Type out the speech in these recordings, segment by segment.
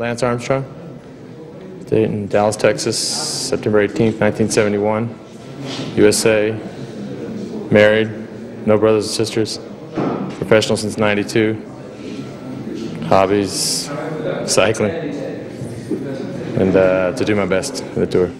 Lance Armstrong. Date in Dallas, Texas, September 18th, 1971. USA. Married. No brothers or sisters. Professional since '92. Hobbies, cycling. And to do my best for the tour.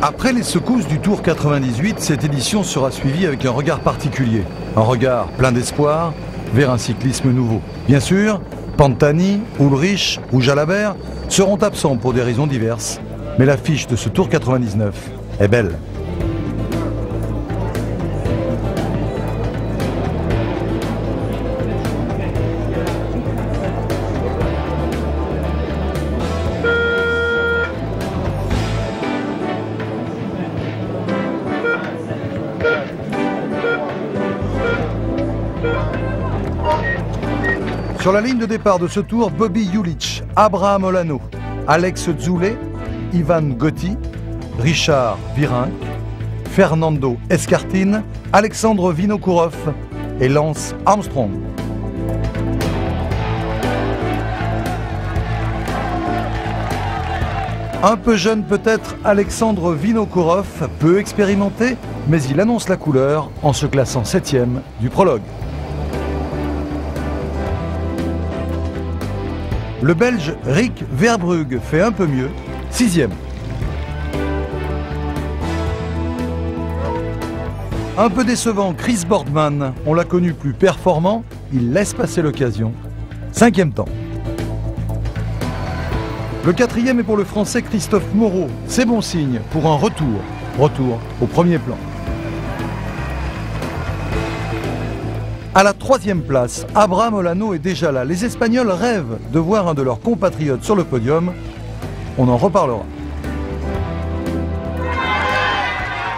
Après les secousses du Tour 98, cette édition sera suivie avec un regard particulier. Un regard plein d'espoir vers un cyclisme nouveau. Bien sûr, Pantani, Ulrich ou Jalabert seront absents pour des raisons diverses. Mais l'affiche de ce Tour 99 est belle. Sur la ligne de départ de ce tour, Bobby Julich, Abraham Olano, Alex Zoulet, Ivan Gotti, Richard Virenque, Fernando Escartin, Alexandre Vinokourov et Lance Armstrong. Un peu jeune peut-être, Alexandre Vinokourov, peu expérimenté, mais il annonce la couleur en se classant 7e du prologue. Le Belge Rick Verbrugge fait un peu mieux, 6e. Un peu décevant, Chris Boardman, on l'a connu plus performant, il laisse passer l'occasion, 5e temps. Le 4e est pour le Français Christophe Moreau, c'est bon signe pour un retour au premier plan. À la 3e place, Abraham Olano est déjà là. Les Espagnols rêvent de voir un de leurs compatriotes sur le podium. On en reparlera.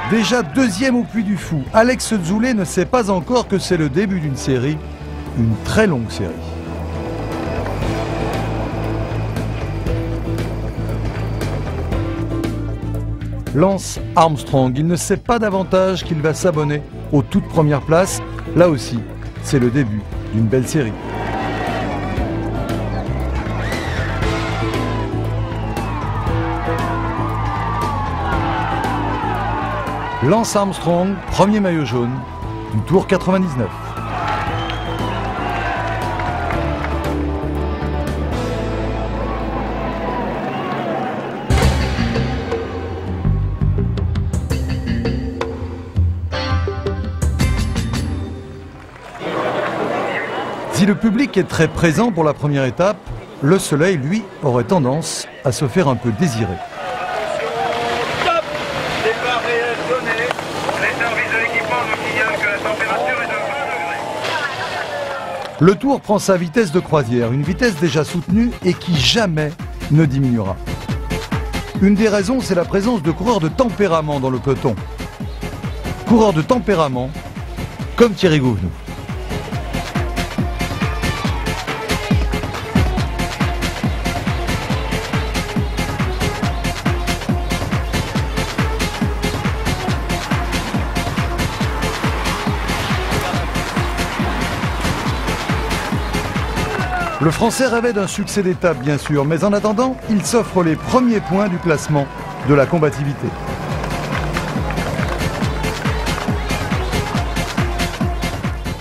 Déjà 2e au Puy du Fou, Alex Zoulet ne sait pas encore que c'est le début d'une série, une très longue série. Lance Armstrong, il ne sait pas davantage qu'il va s'abonner aux toutes premières places. Là aussi, c'est le début d'une belle série. Lance Armstrong, premier maillot jaune du Tour 99. Si le public est très présent pour la première étape, le soleil, lui, aurait tendance à se faire un peu désirer. Stop! Départ réel donné. Les services de l'équipement nous signalent que la température est de 20 degrés. Le Tour prend sa vitesse de croisière, une vitesse déjà soutenue et qui jamais ne diminuera. Une des raisons, c'est la présence de coureurs de tempérament dans le peloton. Coureurs de tempérament comme Thierry Gouvenou. Le Français rêvait d'un succès d'étape, bien sûr, mais en attendant, il s'offre les premiers points du classement de la combativité.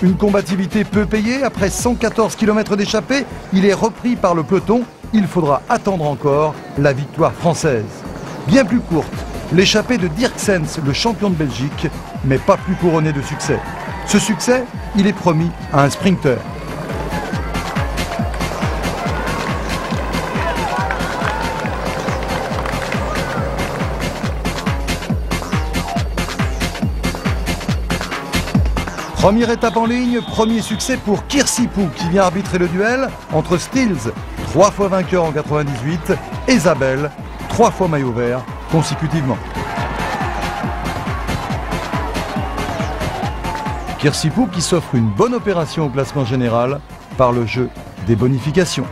Une combativité peu payée, après 114 km d'échappée, il est repris par le peloton. Il faudra attendre encore la victoire française. Bien plus courte, l'échappée de Dirksens, le champion de Belgique, mais pas plus couronné de succès. Ce succès, il est promis à un sprinter. Première étape en ligne, premier succès pour Kirsipou qui vient arbitrer le duel entre Stills, 3 fois vainqueur en 98, et Zabel, 3 fois maillot vert consécutivement. Kirsipou qui s'offre une bonne opération au classement général par le jeu des bonifications.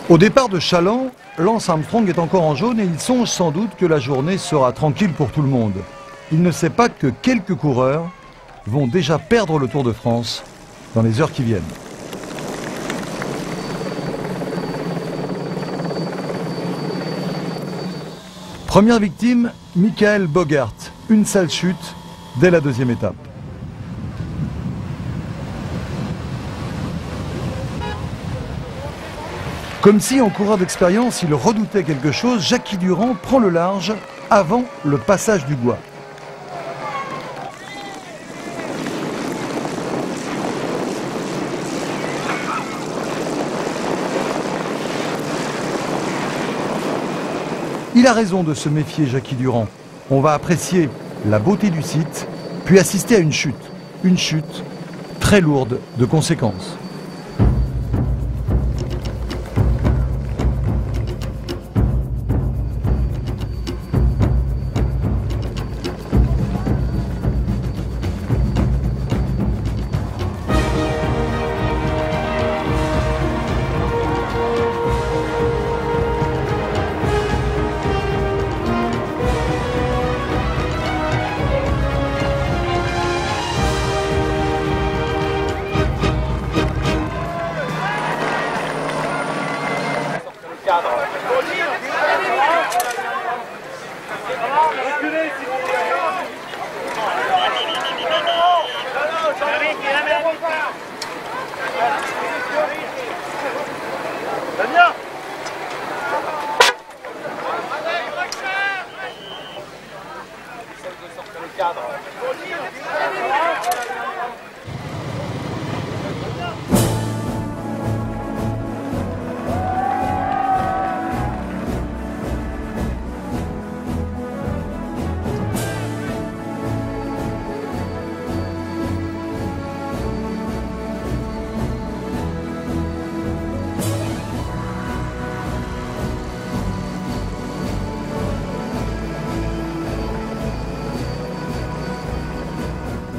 Au départ de Challans, Lance Armstrong est encore en jaune et il songe sans doute que la journée sera tranquille pour tout le monde. Il ne sait pas que quelques coureurs vont déjà perdre le Tour de France dans les heures qui viennent. Première victime, Michael Bogart. Une sale chute dès la deuxième étape. Comme si en coureur d'expérience il redoutait quelque chose, Jackie Durand prend le large avant le passage du Gois. Il a raison de se méfier, Jackie Durand. On va apprécier la beauté du site, puis assister à une chute très lourde de conséquences.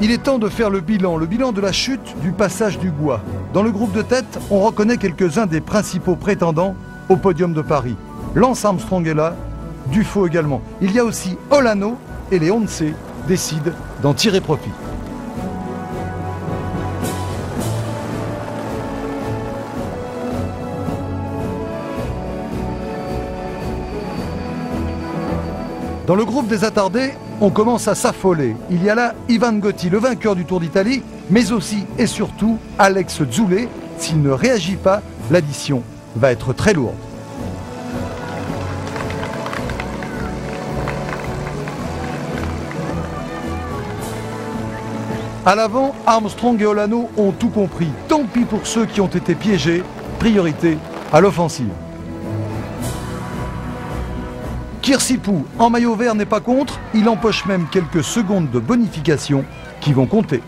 Il est temps de faire le bilan de la chute du passage du Gois. Dans le groupe de tête, on reconnaît quelques-uns des principaux prétendants au podium de Paris. Lance Armstrong est là, Dufaux également. Il y a aussi Olano et les Once décident d'en tirer profit. Dans le groupe des attardés, on commence à s'affoler. Il y a là Ivan Gotti, le vainqueur du Tour d'Italie, mais aussi et surtout Alex Zoulet. S'il ne réagit pas, l'addition va être très lourde. À l'avant, Armstrong et Olano ont tout compris. Tant pis pour ceux qui ont été piégés. Priorité à l'offensive. Kirsipou, en maillot vert, n'est pas contre. Il empoche même quelques secondes de bonification qui vont compter.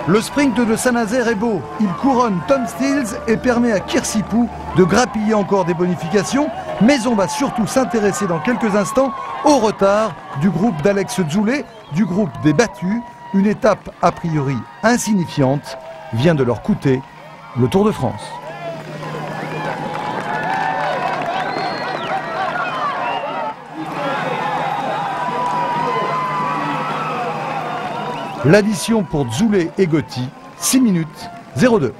Le sprint de Saint-Nazaire est beau. Il couronne Tom Stills et permet à Kirsipou de grappiller encore des bonifications. Mais on va surtout s'intéresser dans quelques instants au retard du groupe d'Alex Zoulé, du groupe des battus. Une étape a priori insignifiante vient de leur coûter le Tour de France. L'addition pour Zoulé et Gotti, 6 minutes 02.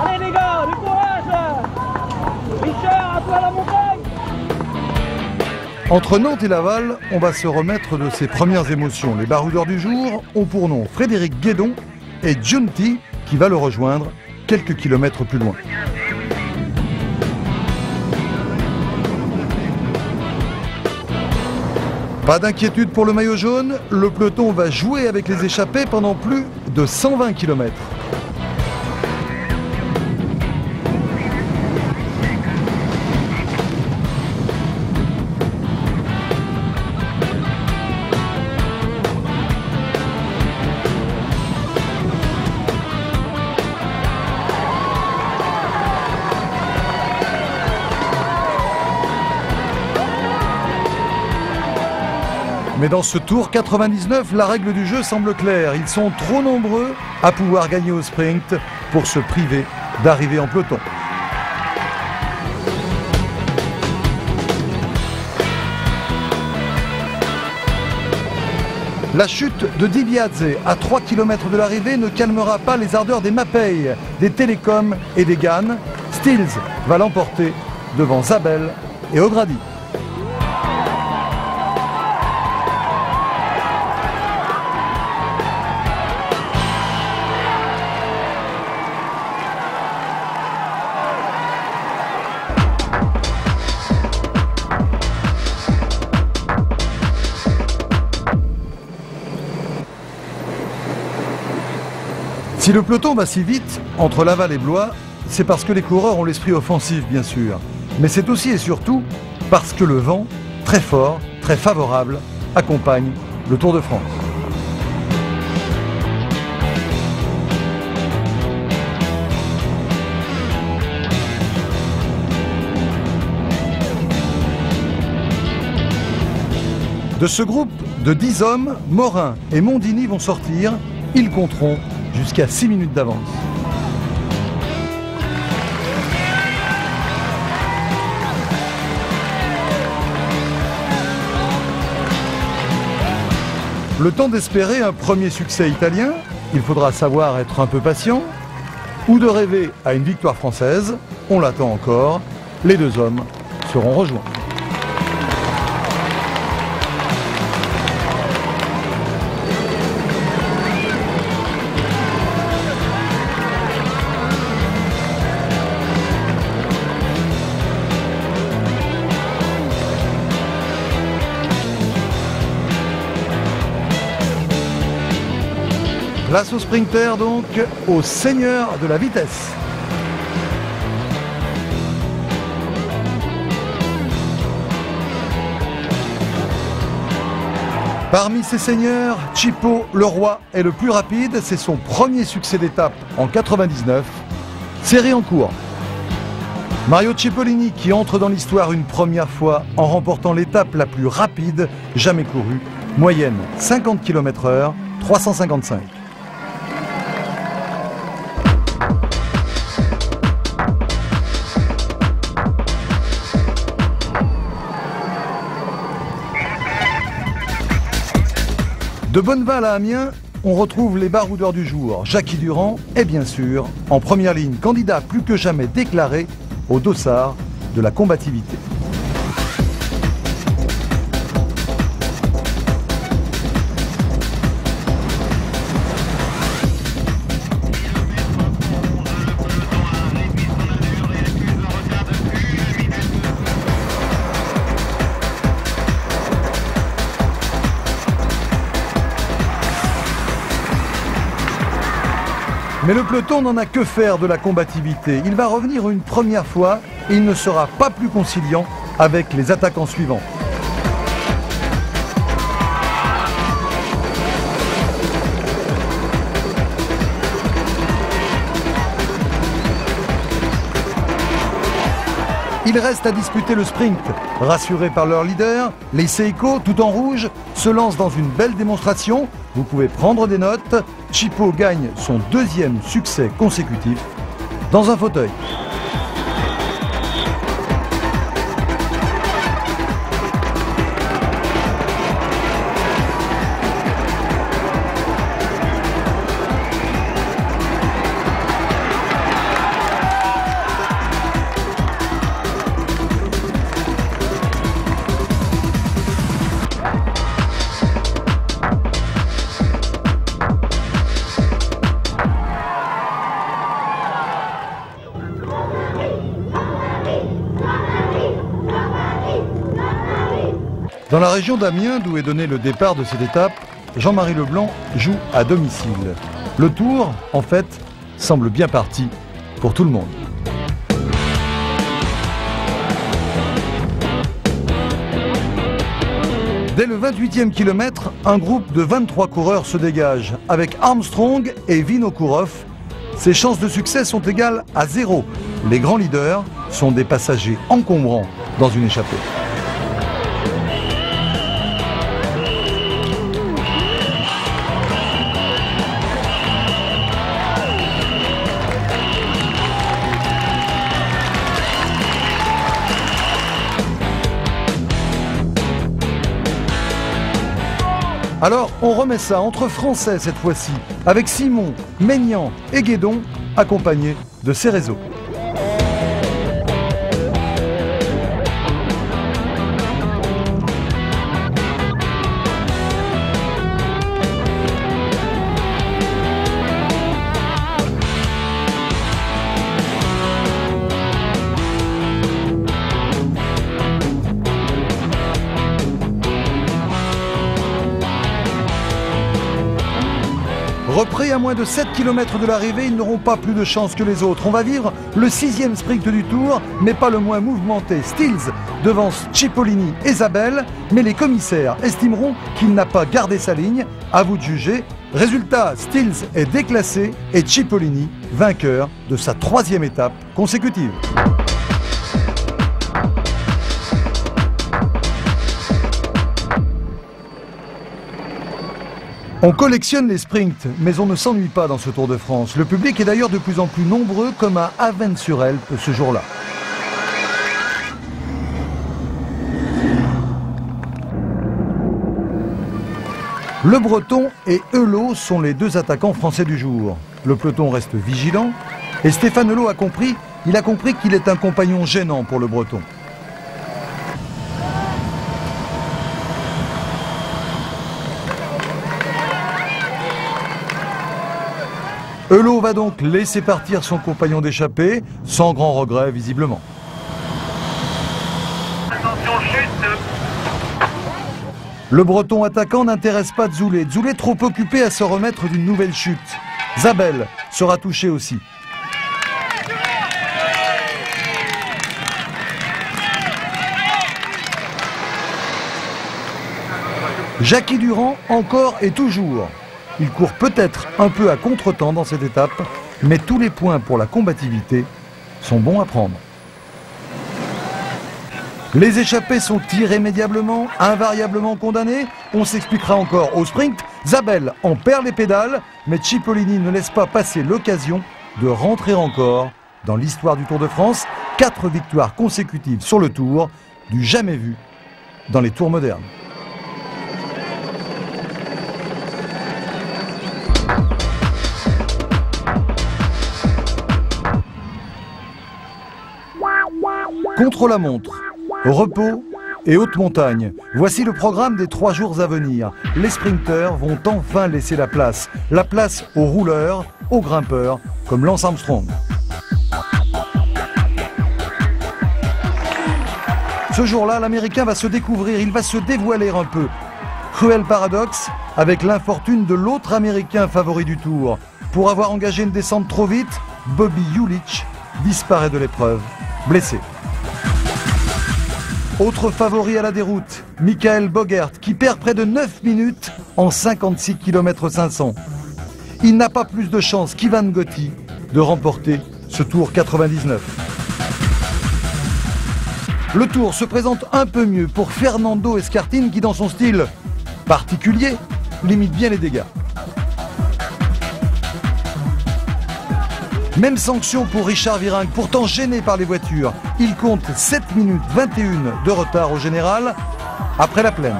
Allez les gars, du courage! Richard, à toi la montagne! Entre Nantes et Laval, on va se remettre de ses premières émotions. Les baroudeurs du jour ont pour nom Frédéric Guédon et Giunti qui va le rejoindre quelques kilomètres plus loin. Pas d'inquiétude pour le maillot jaune, le peloton va jouer avec les échappés pendant plus de 120 km. Mais dans ce tour 99, la règle du jeu semble claire. Ils sont trop nombreux à pouvoir gagner au sprint pour se priver d'arriver en peloton. La chute de Di Biase à 3 km de l'arrivée ne calmera pas les ardeurs des Mapei, des Télécoms et des Gann. Stills va l'emporter devant Zabel et O'Grady. Si le peloton va si vite entre Laval et Blois, c'est parce que les coureurs ont l'esprit offensif, bien sûr. Mais c'est aussi et surtout parce que le vent, très fort, très favorable, accompagne le Tour de France. De ce groupe de 10 hommes, Morin et Mondini vont sortir. Ils compteront jusqu'à 6 minutes d'avance. Le temps d'espérer un premier succès italien, il faudra savoir être un peu patient, ou de rêver à une victoire française, on l'attend encore, les deux hommes seront rejoints. Place au sprinter donc, au seigneur de la vitesse. Parmi ces seigneurs, Chipo Leroy est le plus rapide. C'est son premier succès d'étape en 99. Série en cours. Mario Cipollini qui entre dans l'histoire une première fois en remportant l'étape la plus rapide jamais courue. Moyenne 50 km/h, 355. De Bonneval à Amiens, on retrouve les baroudeurs du jour. Jackie Durand est bien sûr en première ligne, candidat plus que jamais déclaré au dossard de la combativité. Mais le peloton n'en a que faire de la combativité. Il va revenir une première fois et il ne sera pas plus conciliant avec les attaquants suivants. Il reste à disputer le sprint. Rassurés par leur leader, les Seiko, tout en rouge, se lancent dans une belle démonstration. Vous pouvez prendre des notes. Chipo gagne son 2e succès consécutif dans un fauteuil. Dans la région d'Amiens, d'où est donné le départ de cette étape, Jean-Marie Leblanc joue à domicile. Le Tour, en fait, semble bien parti pour tout le monde. Dès le 28e kilomètre, un groupe de 23 coureurs se dégage, avec Armstrong et Vinokourov. Ses chances de succès sont égales à 0. Les grands leaders sont des passagers encombrants dans une échappée. Alors, on remet ça entre Français cette fois-ci, avec Simon, Maignan et Guédon, accompagnés de Cerezo. Repris à moins de 7 km de l'arrivée, ils n'auront pas plus de chance que les autres. On va vivre le 6e sprint du Tour, mais pas le moins mouvementé. Stills devance Cipollini et Zabel, mais les commissaires estimeront qu'il n'a pas gardé sa ligne. À vous de juger. Résultat, Stills est déclassé et Cipollini vainqueur de sa 3e étape consécutive. On collectionne les sprints, mais on ne s'ennuie pas dans ce Tour de France. Le public est d'ailleurs de plus en plus nombreux, comme à Avesnes-sur-Helpe ce jour-là. Le Breton et Eulot sont les 2 attaquants français du jour. Le peloton reste vigilant et Stéphane Eulot a compris qu'il est un compagnon gênant pour le Breton. Eulot va donc laisser partir son compagnon d'échappée, sans grand regret visiblement. Attention, chute. Le Breton attaquant n'intéresse pas Zoulet. Zoulet trop occupé à se remettre d'une nouvelle chute. Zabel sera touché aussi. Jackie Durand encore et toujours. Il court peut-être un peu à contre-temps dans cette étape, mais tous les points pour la combativité sont bons à prendre. Les échappés sont irrémédiablement, invariablement condamnés. On s'expliquera encore au sprint. Zabel en perd les pédales, mais Cipollini ne laisse pas passer l'occasion de rentrer encore dans l'histoire du Tour de France. 4 victoires consécutives sur le Tour, du jamais vu dans les tours modernes. Contre-la-montre, repos et haute montagne. Voici le programme des 3 jours à venir. Les sprinteurs vont enfin laisser la place aux rouleurs, aux grimpeurs, comme Lance Armstrong. Ce jour-là, l'Américain va se découvrir, il va se dévoiler un peu. Cruel paradoxe avec l'infortune de l'autre Américain favori du Tour. Pour avoir engagé une descente trop vite, Bobby Julich disparaît de l'épreuve, blessé. Autre favori à la déroute, Michael Bogert, qui perd près de 9 minutes en 56 km 500. Il n'a pas plus de chance qu'Ivan Gotti de remporter ce Tour 99. Le Tour se présente un peu mieux pour Fernando Escartin qui, dans son style particulier, limite bien les dégâts. Même sanction pour Richard Virenque, pourtant gêné par les voitures. Il compte 7 minutes 21 de retard au général après la plaine.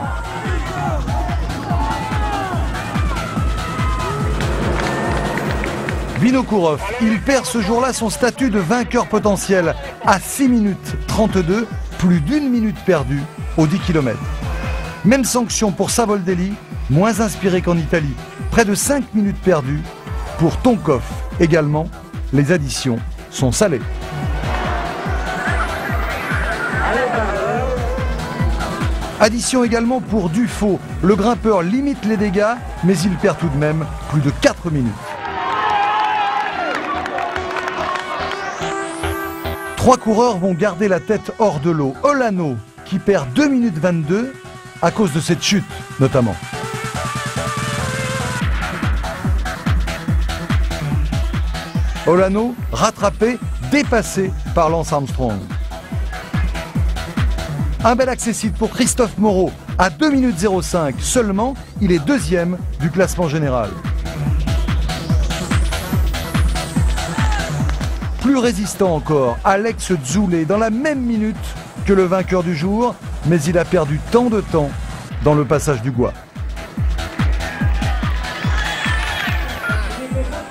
Vinokourov, il perd ce jour-là son statut de vainqueur potentiel à 6 minutes 32, plus d'1 minute perdue aux 10 km. Même sanction pour Savoldelli, moins inspiré qu'en Italie. Près de 5 minutes perdues pour Tonkov également. Les additions sont salées. Addition également pour Dufaux. Le grimpeur limite les dégâts, mais il perd tout de même plus de 4 minutes. 3 coureurs vont garder la tête hors de l'eau. Olano, qui perd 2 minutes 22 à cause de cette chute, notamment. Olano, rattrapé, dépassé par Lance Armstrong. Un bel accessite pour Christophe Moreau. À 2 minutes 05 seulement, il est deuxième du classement général. Plus résistant encore, Alex Zoulet, dans la même minute que le vainqueur du jour, mais il a perdu tant de temps dans le passage du Gois.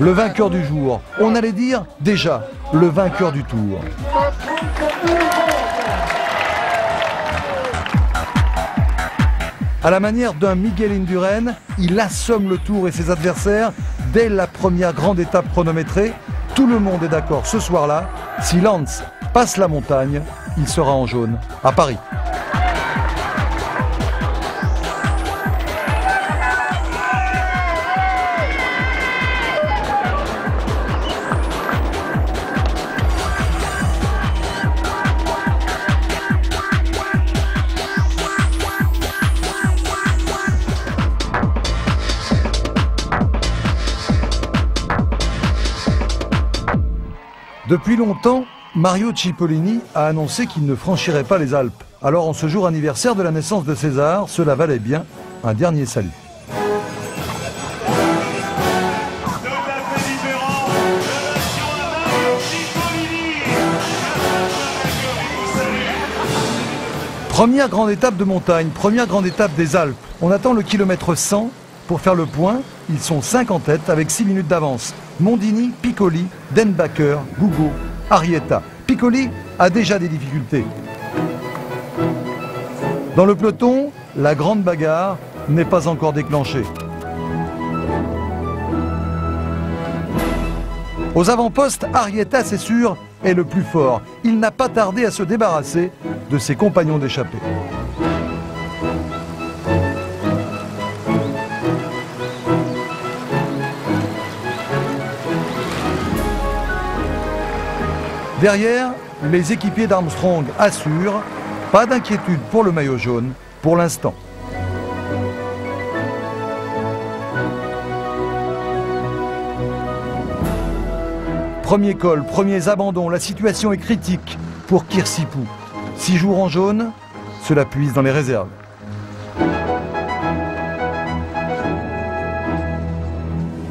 Le vainqueur du jour, on allait dire déjà le vainqueur du Tour. À la manière d'un Miguel Indurain, il assomme le Tour et ses adversaires dès la première grande étape chronométrée. Tout le monde est d'accord ce soir-là, si Lance passe la montagne, il sera en jaune à Paris. Depuis longtemps, Mario Cipollini a annoncé qu'il ne franchirait pas les Alpes. Alors en ce jour anniversaire de la naissance de César, cela valait bien un dernier salut. Première grande étape de montagne, première grande étape des Alpes. On attend le kilomètre 100 pour faire le point. Ils sont 5 en tête avec 6 minutes d'avance. Mondini, Piccoli, Denbacker, Gugo, Arrieta. Piccoli a déjà des difficultés. Dans le peloton, la grande bagarre n'est pas encore déclenchée. Aux avant-postes, Arrieta, c'est sûr, est le plus fort. Il n'a pas tardé à se débarrasser de ses compagnons d'échappée. Derrière, les équipiers d'Armstrong assurent, pas d'inquiétude pour le maillot jaune pour l'instant. Premier col, premiers abandons, la situation est critique pour Kirsipou. 6 jours en jaune, cela puise dans les réserves.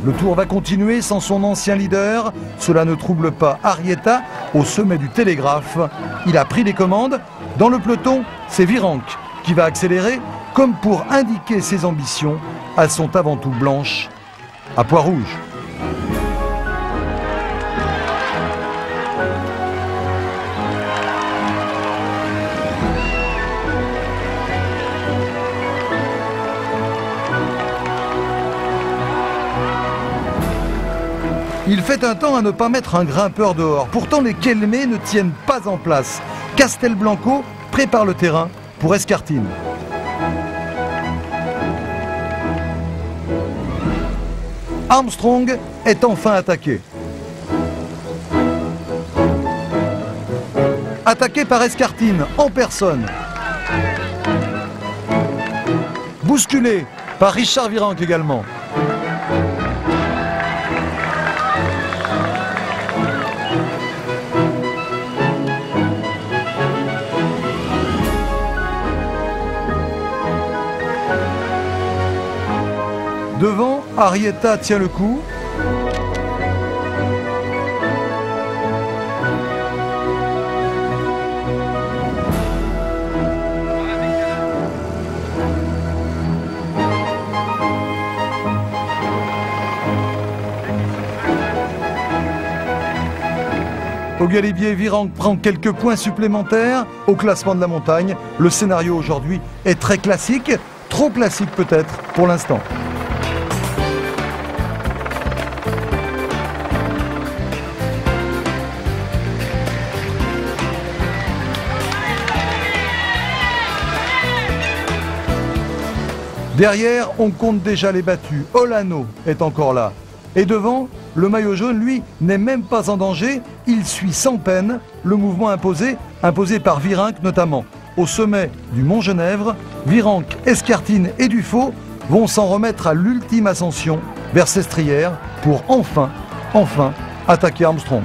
Le Tour va continuer sans son ancien leader. Cela ne trouble pas Arrieta au sommet du télégraphe. Il a pris les commandes. Dans le peloton, c'est Virenque qui va accélérer, comme pour indiquer ses ambitions. Elles sont avant tout blanches à pois rouge. Il fait un temps à ne pas mettre un grimpeur dehors. Pourtant, les Kelmé ne tiennent pas en place. Castelblanco prépare le terrain pour Escartin. Armstrong est enfin attaqué. Attaqué par Escartine en personne. Bousculé par Richard Virenque également. Devant, Arrieta tient le coup. Au Galibier, Virenque prend quelques points supplémentaires au classement de la montagne. Le scénario aujourd'hui est très classique, trop classique peut-être pour l'instant. Derrière, on compte déjà les battus. Olano est encore là. Et devant, le maillot jaune, lui, n'est même pas en danger. Il suit sans peine le mouvement imposé par Virenque notamment. Au sommet du Mont Genèvre, Virenque, Escartine et Dufaux vont s'en remettre à l'ultime ascension vers Sestrières pour enfin attaquer Armstrong.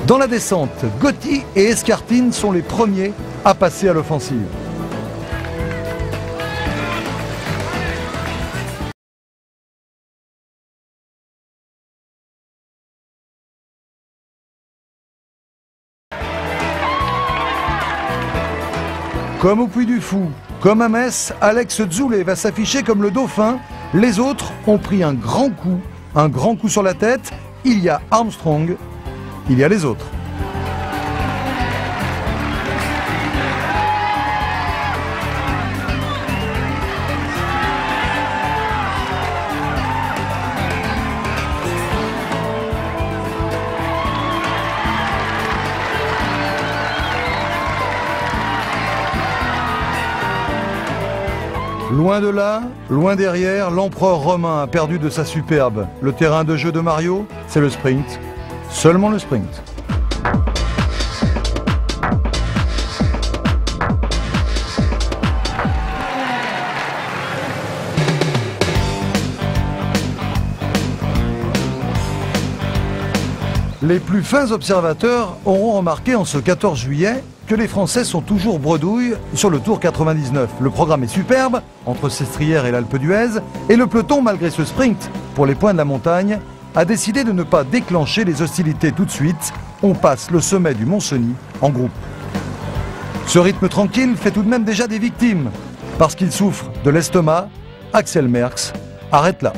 Dans la descente, Gotti et Escartine sont les premiers à passer à l'offensive. Comme au Puy du Fou, comme à Metz, Alex Zoulet va s'afficher comme le dauphin. Les autres ont pris un grand coup sur la tête. Il y a Armstrong, il y a les autres. Loin de là, loin derrière, l'empereur romain a perdu de sa superbe. Le terrain de jeu de Mario, c'est le sprint. Seulement le sprint. Les plus fins observateurs auront remarqué en ce 14 juillet que les Français sont toujours bredouilles sur le Tour 99. Le programme est superbe, entre Sestrières et l'Alpe d'Huez, et le peloton, malgré ce sprint pour les points de la montagne, a décidé de ne pas déclencher les hostilités tout de suite. On passe le sommet du Mont-Cenis en groupe. Ce rythme tranquille fait tout de même déjà des victimes. Parce qu'il souffre de l'estomac, Axel Merckx arrête là.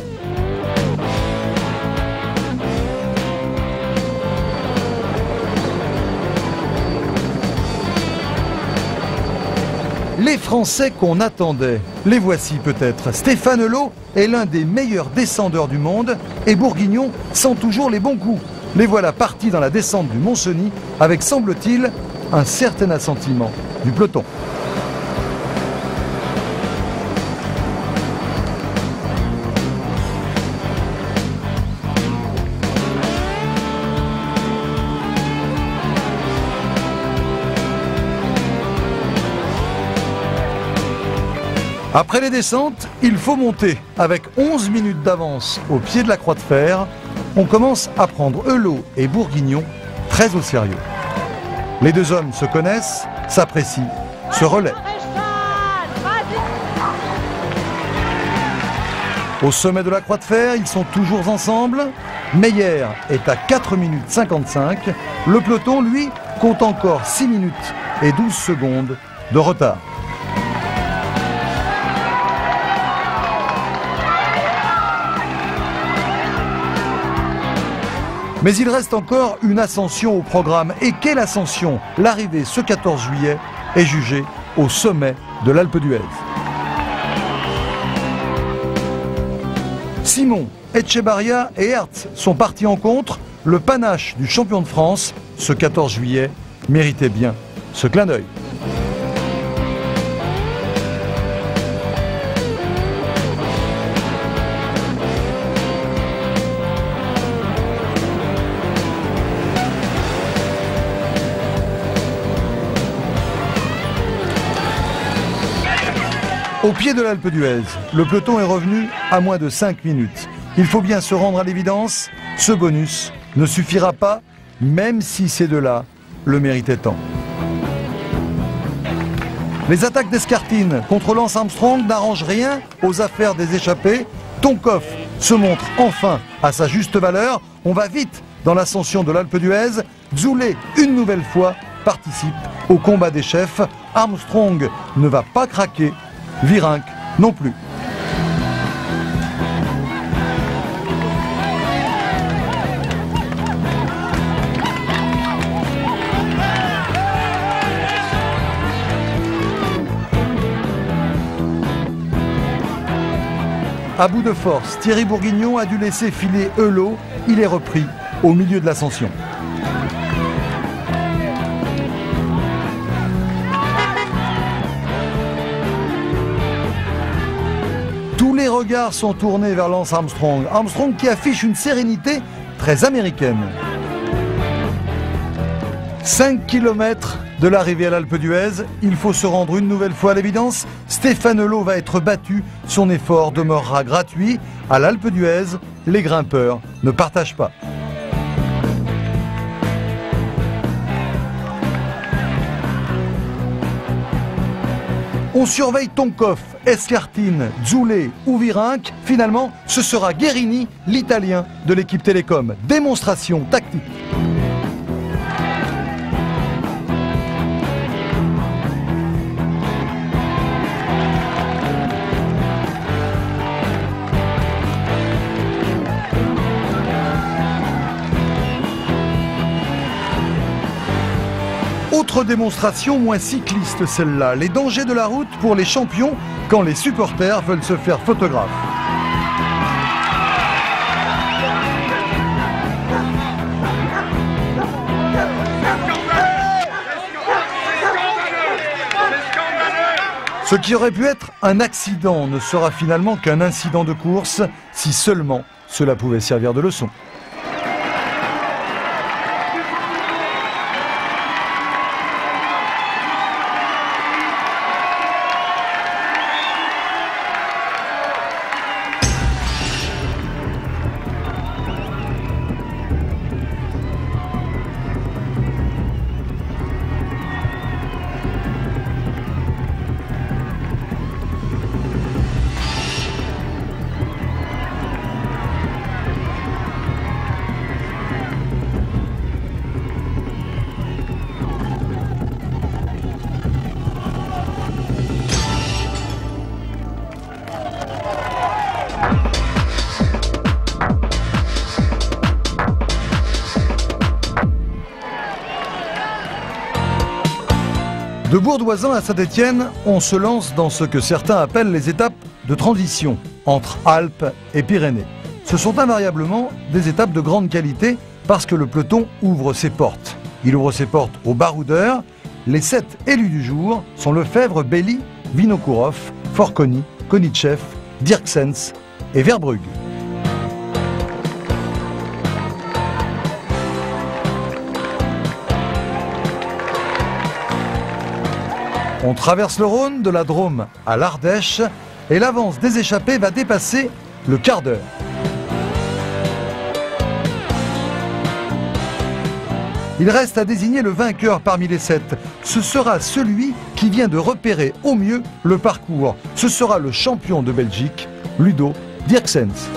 Les Français qu'on attendait, les voici peut-être. Stéphane Lot est l'un des meilleurs descendeurs du monde et Bourguignon sent toujours les bons coups. Les voilà partis dans la descente du Mont-Cenis avec, semble-t-il, un certain assentiment du peloton. Après les descentes, il faut monter. Avec 11 minutes d'avance au pied de la Croix de Fer, on commence à prendre Lot et Bourguignon très au sérieux. Les deux hommes se connaissent, s'apprécient, se relaient. Au sommet de la Croix de Fer, ils sont toujours ensemble. Meyer est à 4 minutes 55. Le peloton, lui, compte encore 6 minutes et 12 secondes de retard. Mais il reste encore une ascension au programme. Et quelle ascension! L'arrivée ce 14 juillet est jugée au sommet de l'Alpe d'Huez. Simon, Etchebarria et Hertz sont partis en contre. Le panache du champion de France, ce 14 juillet, méritait bien ce clin d'œil. Au pied de l'Alpe d'Huez, le peloton est revenu à moins de 5 minutes. Il faut bien se rendre à l'évidence, ce bonus ne suffira pas, même si ces deux-là le méritaient tant. Les attaques d'Escartine contre Lance Armstrong n'arrangent rien aux affaires des échappés. Tonkov se montre enfin à sa juste valeur. On va vite dans l'ascension de l'Alpe d'Huez. Dzoulé, une nouvelle fois, participe au combat des chefs. Armstrong ne va pas craquer, Virenque non plus. À bout de force, Thierry Bourguignon a dû laisser filer Eulot. Il est repris au milieu de l'ascension. Tous les regards sont tournés vers Lance Armstrong. Armstrong qui affiche une sérénité très américaine. 5 km de l'arrivée à l'Alpe d'Huez, il faut se rendre une nouvelle fois à l'évidence. Stéphane Eulot va être battu, son effort demeurera gratuit. À l'Alpe d'Huez, les grimpeurs ne partagent pas. On surveille Tonkov, Escartine, Dzoulé ou Virenque. Finalement, ce sera Guérini, l'Italien de l'équipe Télécom. Démonstration tactique. Autre démonstration moins cycliste celle-là, les dangers de la route pour les champions quand les supporters veulent se faire photographes. Ce qui aurait pu être un accident ne sera finalement qu'un incident de course, si seulement cela pouvait servir de leçon. De Bourdoisin à Saint-Étienne, on se lance dans ce que certains appellent les étapes de transition entre Alpes et Pyrénées. Ce sont invariablement des étapes de grande qualité parce que le peloton ouvre ses portes. Il ouvre ses portes aux baroudeurs. Les 7 élus du jour sont Lefebvre, Belly, Vinokourov, Forconi, Konitschev, Dirksens et Verbrugge. On traverse le Rhône, de la Drôme à l'Ardèche, et l'avance des échappés va dépasser le quart d'heure. Il reste à désigner le vainqueur parmi les 7. Ce sera celui qui vient de repérer au mieux le parcours. Ce sera le champion de Belgique, Ludo Dirksens.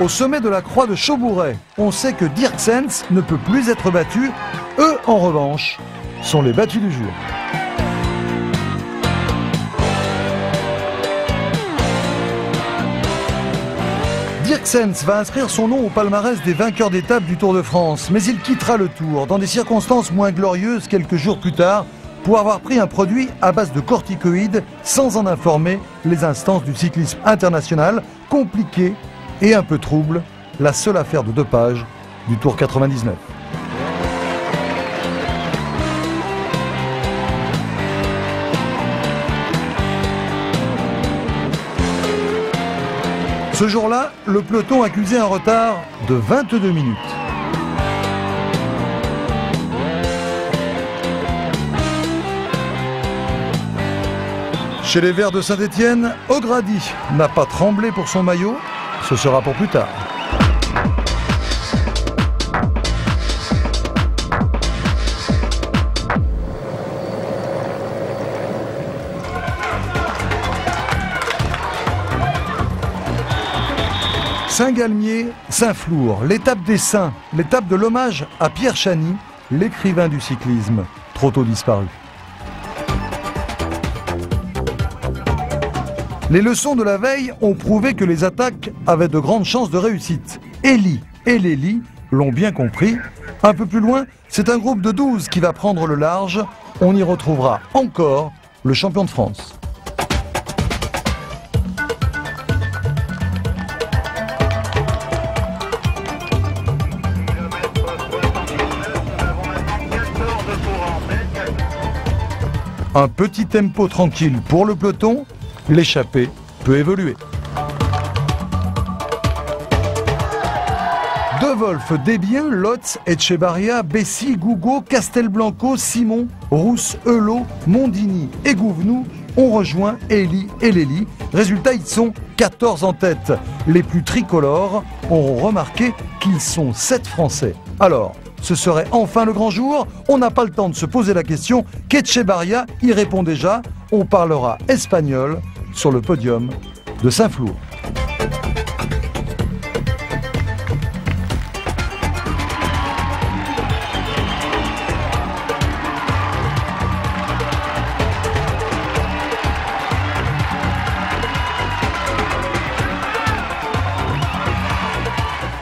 Au sommet de la croix de Chaubouret, on sait que Dirksens ne peut plus être battu. Eux, en revanche, sont les battus du jour. Dirksens va inscrire son nom au palmarès des vainqueurs d'étape du Tour de France, mais il quittera le Tour dans des circonstances moins glorieuses quelques jours plus tard pour avoir pris un produit à base de corticoïdes sans en informer les instances du cyclisme international. Compliqué et un peu trouble, la seule affaire de dopage du Tour 99. Ce jour-là, le peloton accusait un retard de 22 minutes. Chez les Verts de Saint-Étienne, O'Grady n'a pas tremblé pour son maillot, ce sera pour plus tard. Saint-Galmier, Saint-Flour, l'étape des Saints, l'étape de l'hommage à Pierre Chany, l'écrivain du cyclisme, trop tôt disparu. Les leçons de la veille ont prouvé que les attaques avaient de grandes chances de réussite. Elie et Lélie l'ont bien compris. Un peu plus loin, c'est un groupe de 12 qui va prendre le large. On y retrouvera encore le champion de France. Un petit tempo tranquille pour le peloton, l'échappée peut évoluer. De Wolf, Desbiens, Lotz, Etchebarria, Bessy, Gougaud, Castelblanco, Simon, Rousse, Eulot, Mondini et Gouvenou ont rejoint Elie et Lélie. Résultat, ils sont 14 en tête. Les plus tricolores auront remarqué qu'ils sont 7 Français. Alors, ce serait enfin le grand jour. On n'a pas le temps de se poser la question. Etchebarria y répond déjà. On parlera espagnol sur le podium de Saint-Flour.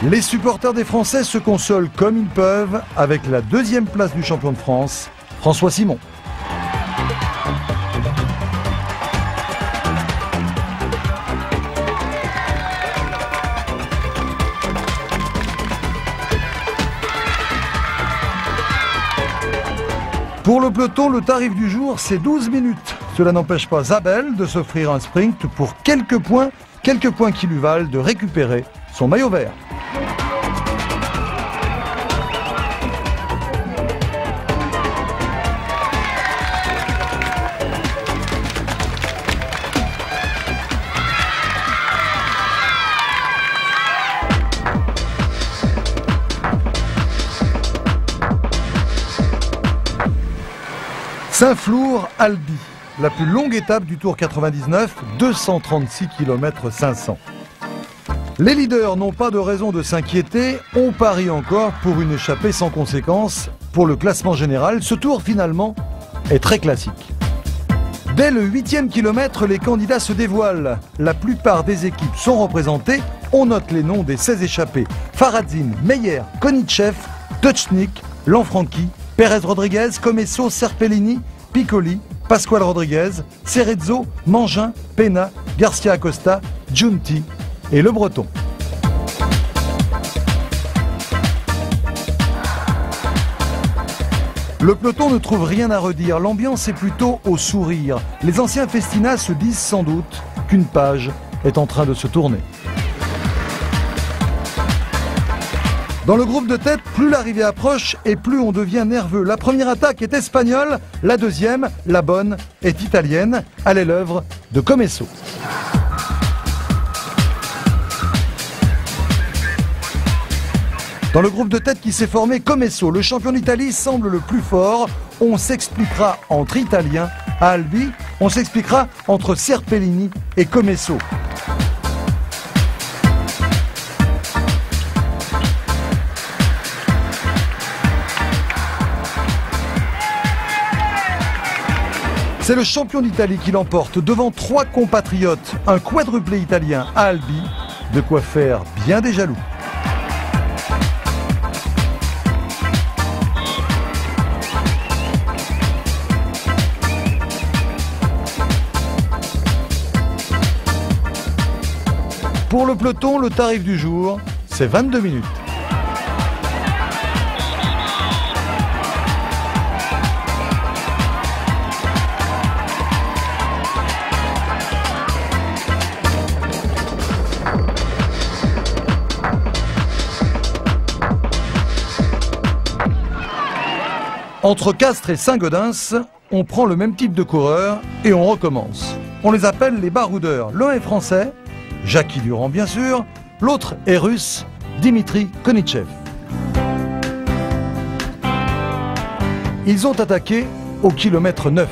Les supporters des Français se consolent comme ils peuvent avec la 2e place du champion de France, François Simon. Pour le peloton, le tarif du jour, c'est 12 minutes. Cela n'empêche pas Zabel de s'offrir un sprint pour quelques points qui lui valent de récupérer son maillot vert. Saint-Flour, Albi, la plus longue étape du Tour 99, 236 km 500. Les leaders n'ont pas de raison de s'inquiéter, on parie encore pour une échappée sans conséquence. Pour le classement général, ce tour finalement est très classique. Dès le 8e kilomètre, les candidats se dévoilent. La plupart des équipes sont représentées. On note les noms des 16 échappés. Faradzin, Meyer, Konitschev, Teuchnik, Lanfranchi, Pérez Rodriguez, Comesso, Serpellini, Piccoli, Pasquale Rodriguez, Cerezo, Mangin, Pena, Garcia Acosta, Giunti et Le Breton. Le peloton ne trouve rien à redire, l'ambiance est plutôt au sourire. Les anciens Festina se disent sans doute qu'une page est en train de se tourner. Dans le groupe de tête, plus l'arrivée approche et plus on devient nerveux. La première attaque est espagnole, la deuxième, la bonne, est italienne. Elle est l'œuvre de Comesso. Dans le groupe de tête qui s'est formé, Comesso, le champion d'Italie, semble le plus fort. On s'expliquera entre Italiens à Albi, on s'expliquera entre Serpellini et Comesso. C'est le champion d'Italie qui l'emporte devant 3 compatriotes, un quadruplé italien à Albi, de quoi faire bien des jaloux. Pour le peloton, le tarif du jour, c'est 22 minutes. Entre Castres et Saint-Gaudens, on prend le même type de coureur et on recommence. On les appelle les baroudeurs. L'un est français, Jackie Durand bien sûr, l'autre est russe, Dimitri Konitchev. Ils ont attaqué au kilomètre 9.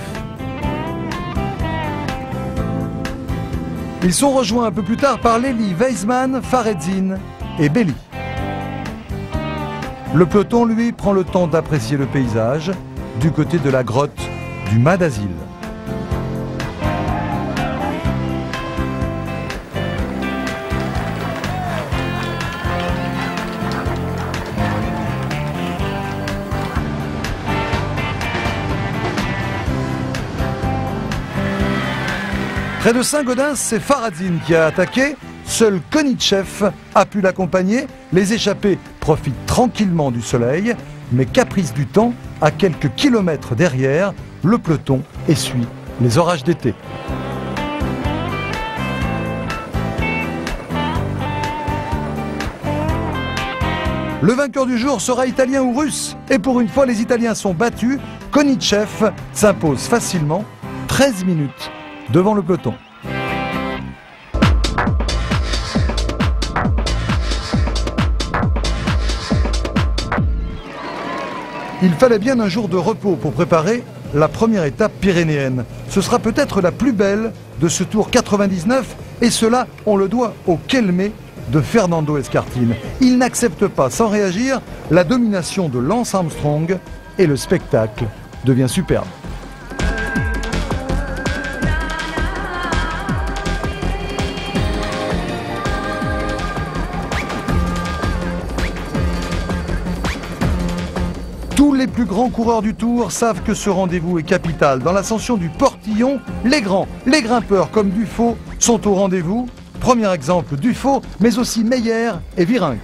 Ils sont rejoints un peu plus tard par Lely, Weizmann, Faredzin et Belli. Le peloton, lui, prend le temps d'apprécier le paysage du côté de la grotte du Mât d'Asile. Près de Saint-Gaudens, c'est Faradzin qui a attaqué. Seul Konitchev a pu l'accompagner. Les échappés profitent tranquillement du soleil, mais caprice du temps, à quelques kilomètres derrière, le peloton essuie les orages d'été. Le vainqueur du jour sera italien ou russe. Et pour une fois, les Italiens sont battus. Konitchev s'impose facilement, 13 minutes devant le peloton. Il fallait bien un jour de repos pour préparer la première étape pyrénéenne. Ce sera peut-être la plus belle de ce Tour 99 et cela, on le doit au Kelmé de Fernando Escartin. Il n'accepte pas sans réagir la domination de Lance Armstrong et le spectacle devient superbe. Tous les plus grands coureurs du Tour savent que ce rendez-vous est capital. Dans l'ascension du Portillon, les grands, les grimpeurs comme Dufaux sont au rendez-vous. Premier exemple, Dufaux, mais aussi Meyer et Virenque.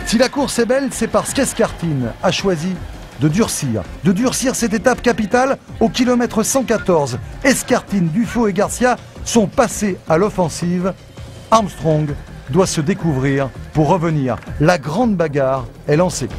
Si la course est belle, c'est parce qu'Escartin a choisi de durcir cette étape capitale au kilomètre 114. Escartin, Dufaux et Garcia sont passés à l'offensive. Armstrong doit se découvrir pour revenir. La grande bagarre est lancée.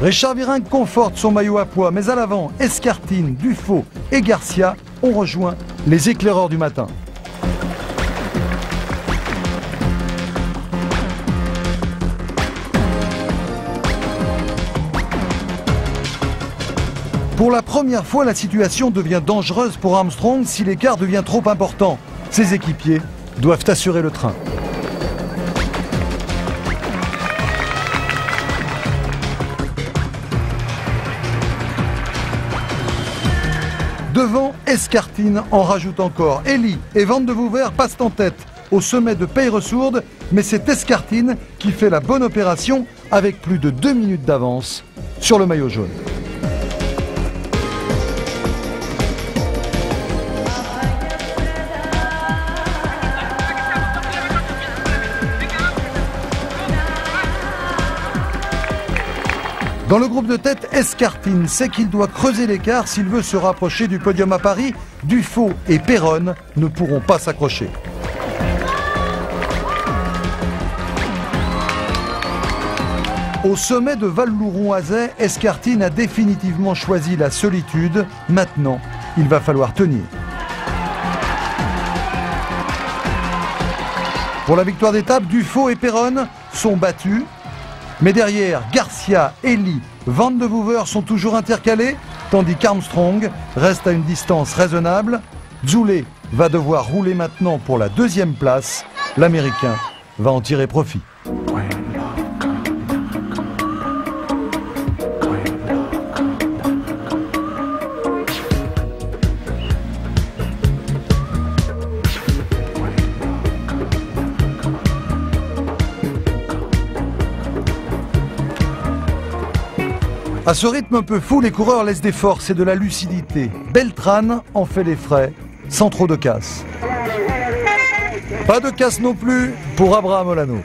Richard Virenque conforte son maillot à pois, mais à l'avant, Escartin, Dufaux et Garcia ont rejoint les éclaireurs du matin. Pour la première fois, la situation devient dangereuse pour Armstrong si l'écart devient trop important. Ses équipiers doivent assurer le train. Devant, Escartin en rajoute encore. Elie et Van de Wouver passent en tête au sommet de Peyresourde, mais c'est Escartin qui fait la bonne opération avec plus de 2 minutes d'avance sur le maillot jaune. Dans le groupe de tête, Escartin sait qu'il doit creuser l'écart s'il veut se rapprocher du podium à Paris. Dufaux et Péronne ne pourront pas s'accrocher. Au sommet de Val-Louron-Azay, Escartin a définitivement choisi la solitude. Maintenant, il va falloir tenir. Pour la victoire d'étape, Dufaux et Péronne sont battus. Mais derrière, Garcia, Elie, Van de Wouver sont toujours intercalés, tandis qu'Armstrong reste à une distance raisonnable. Zoulet va devoir rouler maintenant pour la 2e place. L'Américain va en tirer profit. À ce rythme un peu fou, les coureurs laissent des forces et de la lucidité. Beltrán en fait les frais, sans trop de casse. Pas de casse non plus pour Abraham Olano.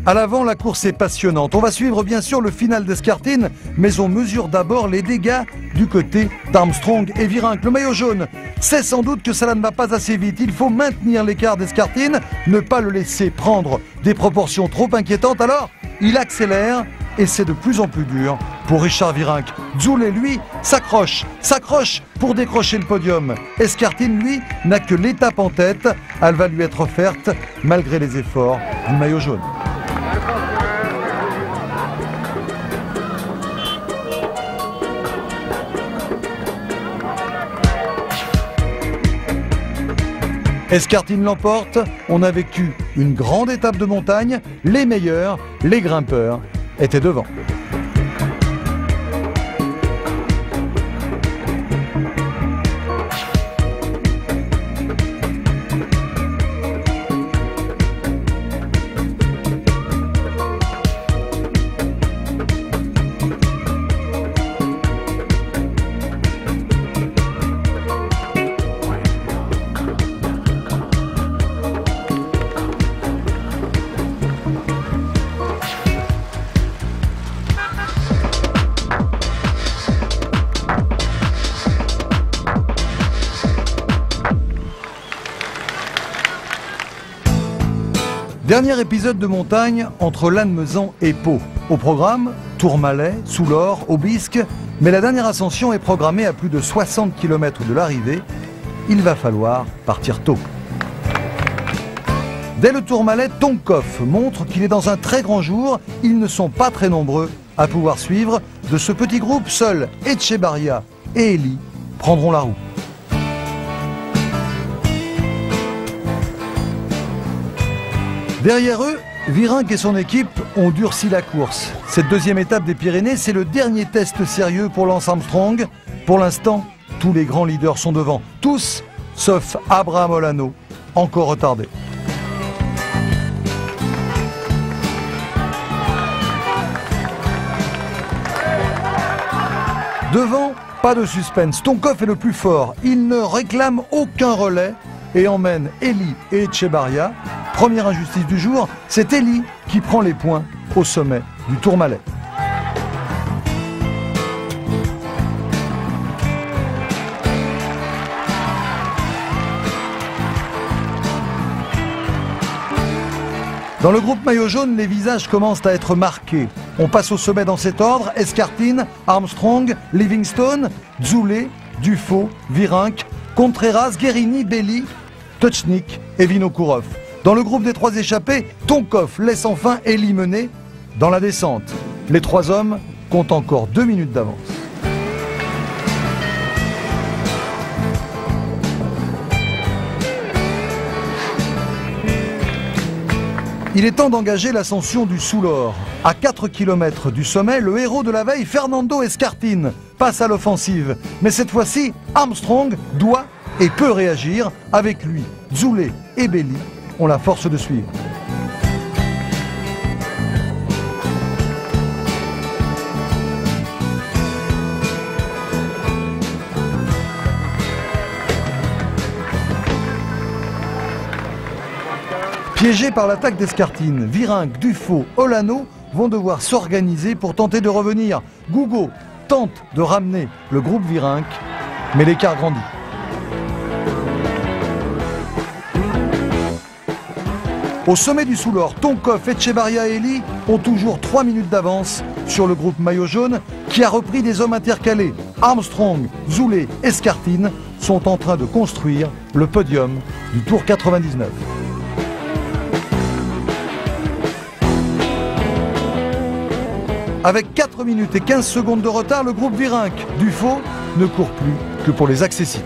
À l'avant, la course est passionnante. On va suivre bien sûr le final d'Escartine, mais on mesure d'abord les dégâts du côté d'Armstrong et Virenque. Le maillot jaune sait sans doute que cela ne va pas assez vite. Il faut maintenir l'écart d'Escartine, ne pas le laisser prendre des proportions trop inquiétantes. Alors, il accélère et c'est de plus en plus dur pour Richard Virenque. Zoulet, lui, s'accroche pour décrocher le podium. Escartine, lui, n'a que l'étape en tête. Elle va lui être offerte malgré les efforts du maillot jaune. Escartine l'emporte, on a vécu une grande étape de montagne, les meilleurs, les grimpeurs, étaient devant. Dernier épisode de montagne entre Lannemezan et Pau. Au programme, Tourmalet, Soulor, Aubisque, mais la dernière ascension est programmée à plus de 60 km de l'arrivée. Il va falloir partir tôt. Dès le Tourmalet, Tonkov montre qu'il est dans un très grand jour. Ils ne sont pas très nombreux à pouvoir suivre. De ce petit groupe, seuls Etchebarria et Elie prendront la roue. Derrière eux, Virenque et son équipe ont durci la course. Cette deuxième étape des Pyrénées, c'est le dernier test sérieux pour Lance Armstrong. Pour l'instant, tous les grands leaders sont devant. Tous, sauf Abraham Olano, encore retardé. Devant, pas de suspense. Tonkov est le plus fort. Il ne réclame aucun relais et emmène Elie et Etchebarria. Première injustice du jour, c'est Elie qui prend les points au sommet du Tourmalet. Dans le groupe maillot jaune, les visages commencent à être marqués. On passe au sommet dans cet ordre: Escartine, Armstrong, Livingstone, Zoulet, Dufaux, Virenque, Contreras, Guérini, Belli, Touchnik et Vinokourov. Dans le groupe des trois échappés, Tonkov laisse enfin Elie mener dans la descente. Les trois hommes comptent encore 2 minutes d'avance. Il est temps d'engager l'ascension du Soulor. À 4 km du sommet, le héros de la veille, Fernando Escartine, passe à l'offensive. Mais cette fois-ci, Armstrong doit et peut réagir. Avec lui, Zoulet et Belli ont la force de suivre. Piégés par l'attaque d'Escartine, Virenque, Dufaux, Olano vont devoir s'organiser pour tenter de revenir. Gougo tente de ramener le groupe Virenque, mais l'écart grandit. Au sommet du Soulor, Tonkov, Etchebarria et Elie ont toujours 3 minutes d'avance sur le groupe maillot jaune qui a repris des hommes intercalés. Armstrong, Zoulet, Escartine sont en train de construire le podium du Tour 99. Avec 4 minutes et 15 secondes de retard, le groupe Virenque, Dufaux, ne court plus que pour les accessites.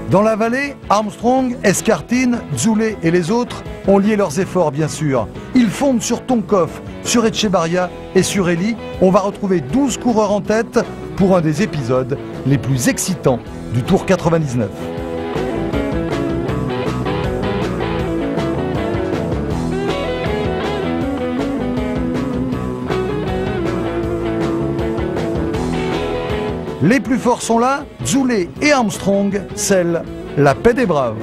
Dans la vallée, Armstrong, Escartine, Zoulet et les autres ont lié leurs efforts, bien sûr. Ils fondent sur Tonkov, sur Etchebarria et sur Elie. On va retrouver 12 coureurs en tête pour un des épisodes les plus excitants du Tour 99. Les plus forts sont là, Zoulet et Armstrong scellent la paix des braves.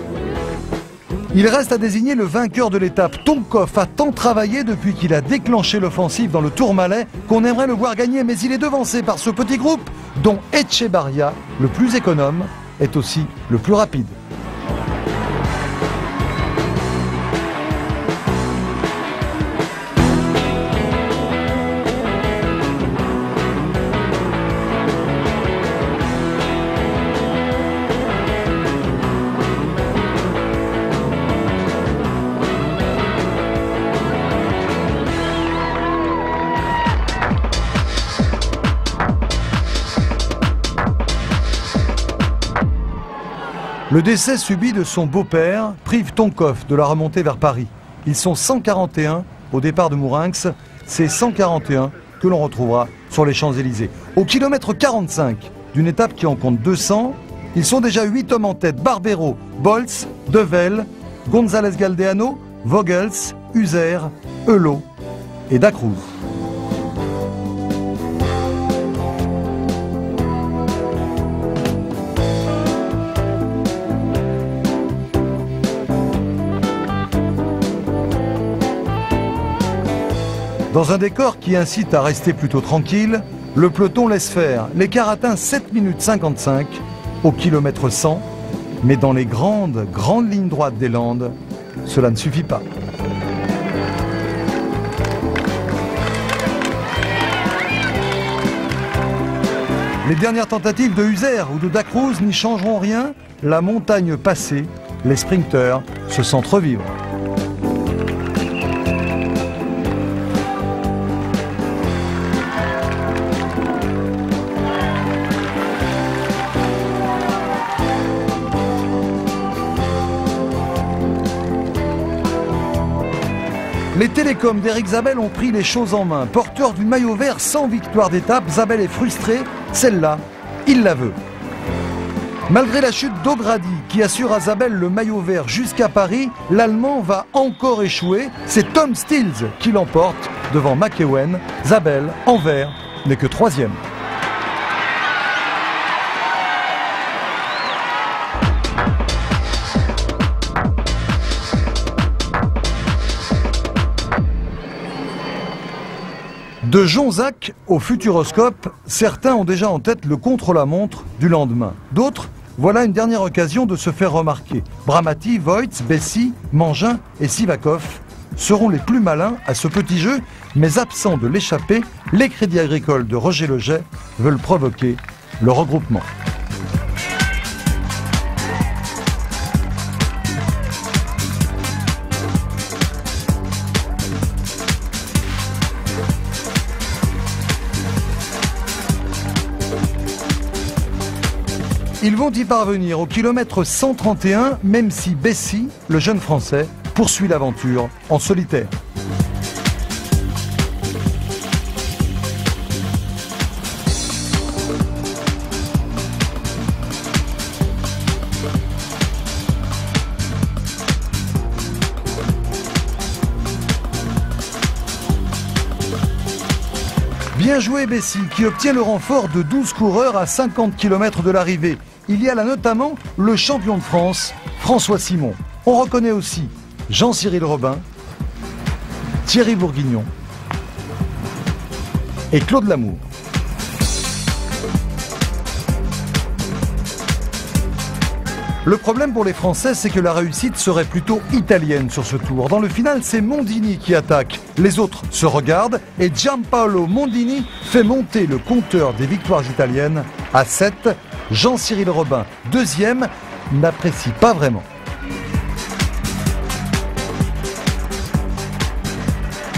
Il reste à désigner le vainqueur de l'étape. Tonkov a tant travaillé depuis qu'il a déclenché l'offensive dans le Tourmalet qu'on aimerait le voir gagner, mais il est devancé par ce petit groupe dont Etchebarria, le plus économe, est aussi le plus rapide. Le décès subi de son beau-père prive Tonkov de la remontée vers Paris. Ils sont 141 au départ de Mourinx, c'est 141 que l'on retrouvera sur les Champs-Élysées. Au kilomètre 45 d'une étape qui en compte 200, ils sont déjà 8 hommes en tête. Barbero, Bolz, Devel, González Galdeano, Vogels, User, Eulot et Dacruz. Dans un décor qui incite à rester plutôt tranquille, le peloton laisse faire. L'écart atteint 7 minutes 55 au kilomètre 100, mais dans les grandes lignes droites des Landes, cela ne suffit pas. Les dernières tentatives de User ou de Dacruz n'y changeront rien. La montagne passée, les sprinteurs se sentent revivre. Les télécoms d'Éric Zabel ont pris les choses en main. Porteur du maillot vert sans victoire d'étape, Zabel est frustré. Celle-là, il la veut. Malgré la chute d'Ogrady, qui assure à Zabel le maillot vert jusqu'à Paris, l'Allemand va encore échouer. C'est Tom Stills qui l'emporte devant McEwen. Zabel, en vert, n'est que 3e. De Jonzac au Futuroscope, certains ont déjà en tête le contre-la-montre du lendemain. D'autres, voilà une dernière occasion de se faire remarquer. Bramati, Voits, Bessy, Mangin et Sivakov seront les plus malins à ce petit jeu, mais absents de l'échappée, les Crédits Agricoles de Roger Leget veulent provoquer le regroupement. Ils vont y parvenir au kilomètre 131, même si Bessy, le jeune Français, poursuit l'aventure en solitaire. Bien joué Bessy, qui obtient le renfort de 12 coureurs à 50 km de l'arrivée. Il y a là notamment le champion de France, François Simon. On reconnaît aussi Jean-Cyril Robin, Thierry Bourguignon et Claude Lamour. Le problème pour les Français, c'est que la réussite serait plutôt italienne sur ce tour. Dans le final, c'est Mondini qui attaque. Les autres se regardent et Giampaolo Mondini fait monter le compteur des victoires italiennes à 7. Jean-Cyril Robin, deuxième, n'apprécie pas vraiment.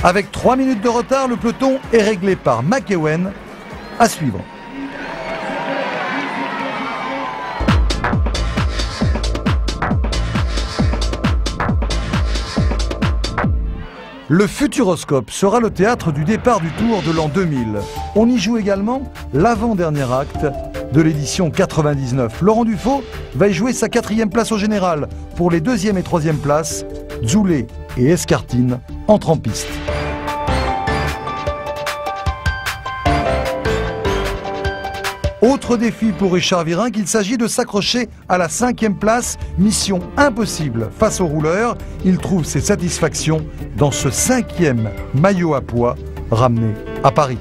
Avec 3 minutes de retard, le peloton est réglé par McEwen. À suivre. Le Futuroscope sera le théâtre du départ du Tour de l'an 2000. On y joue également l'avant-dernier acte de l'édition 99. Laurent Dufaux va y jouer sa 4e place au général. Pour les 2e et 3e places, Zoulet et Escartine entrent en piste. Autre défi pour Richard Virenque, qu'il s'agit de s'accrocher à la 5e place. Mission impossible face aux rouleurs. Il trouve ses satisfactions dans ce 5e maillot à pois ramené à Paris.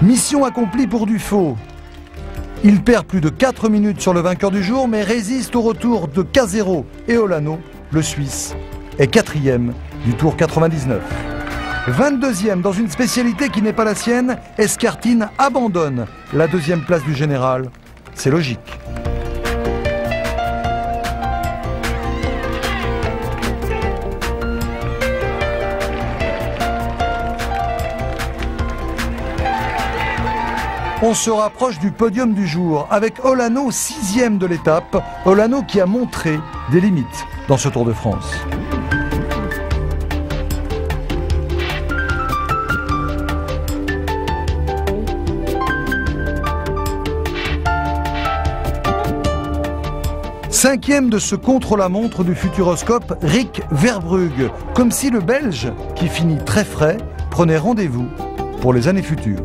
Mission accomplie pour Dufaux. Il perd plus de 4 minutes sur le vainqueur du jour, mais résiste au retour de Casero et Olano. Le Suisse est 4e du Tour 99. 22e dans une spécialité qui n'est pas la sienne, Escartine abandonne la 2e place du général. C'est logique. On se rapproche du podium du jour avec Olano 6e de l'étape. Olano qui a montré des limites dans ce Tour de France. Cinquième de ce contre-la-montre du Futuroscope, Rick Verbrugge. Comme si le Belge, qui finit très frais, prenait rendez-vous pour les années futures.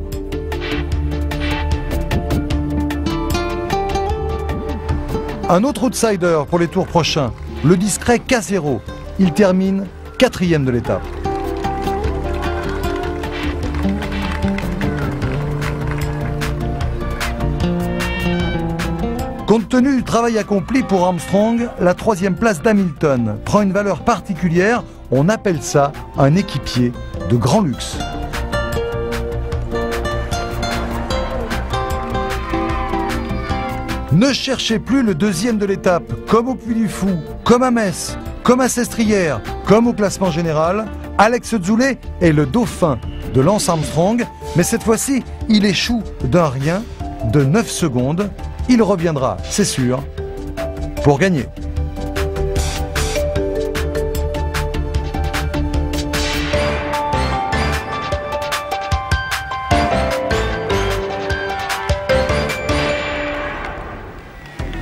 Un autre outsider pour les tours prochains, le discret Casero. Il termine 4e de l'étape. Compte tenu du travail accompli pour Armstrong, la 3e place d'Hamilton prend une valeur particulière. On appelle ça un équipier de grand luxe. Ne cherchez plus le 2e de l'étape, comme au Puy du Fou, comme à Metz, comme à Sestrières, comme au classement général. Alex Zoulet est le dauphin de Lance Armstrong, mais cette fois-ci, il échoue d'un rien de 9 secondes. Il reviendra, c'est sûr, pour gagner.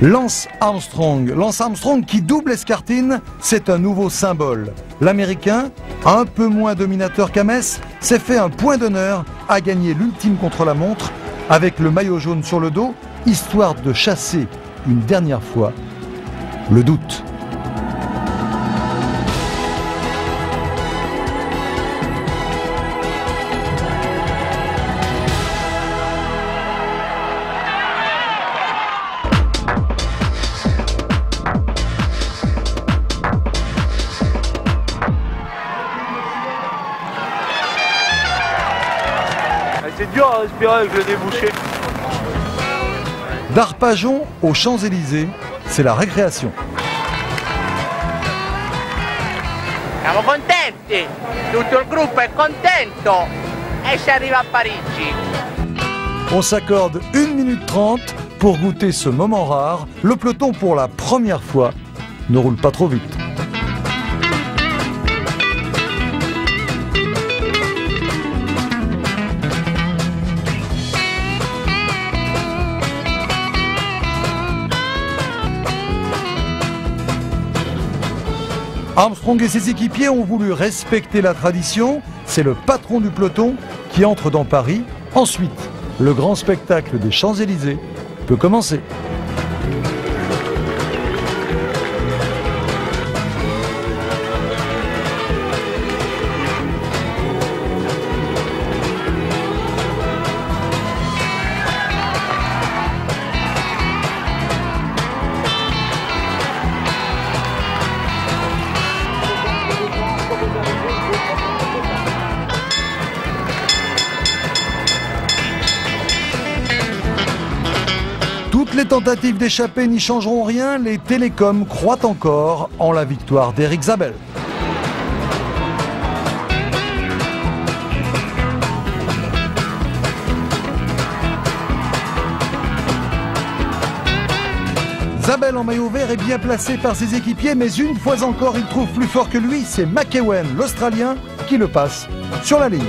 Lance Armstrong qui double Escartine, c'est un nouveau symbole. L'Américain, un peu moins dominateur qu'à Metz, s'est fait un point d'honneur à gagner l'ultime contre-la-montre avec le maillot jaune sur le dos, histoire de chasser une dernière fois le doute. C'est dur à respirer avec le débouché. D'Arpajon aux Champs-Élysées, c'est la récréation. Siamo contenti, tutto il gruppo è contento e si arriva a Parigi. On s'accorde 1 minute 30 pour goûter ce moment rare. Le peloton, pour la première fois, ne roule pas trop vite. Armstrong et ses équipiers ont voulu respecter la tradition. C'est le patron du peloton qui entre dans Paris. Ensuite, le grand spectacle des Champs-Élysées peut commencer. Toutes les tentatives d'échapper n'y changeront rien. Les télécoms croient encore en la victoire d'Éric Zabel. Jabel en maillot vert est bien placé par ses équipiers, mais une fois encore, il trouve plus fort que lui. C'est McEwen, l'Australien, qui le passe sur la ligne.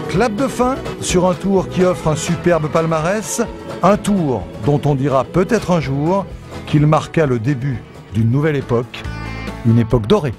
Clap de fin sur un tour qui offre un superbe palmarès, un tour dont on dira peut-être un jour qu'il marqua le début d'une nouvelle époque, une époque dorée.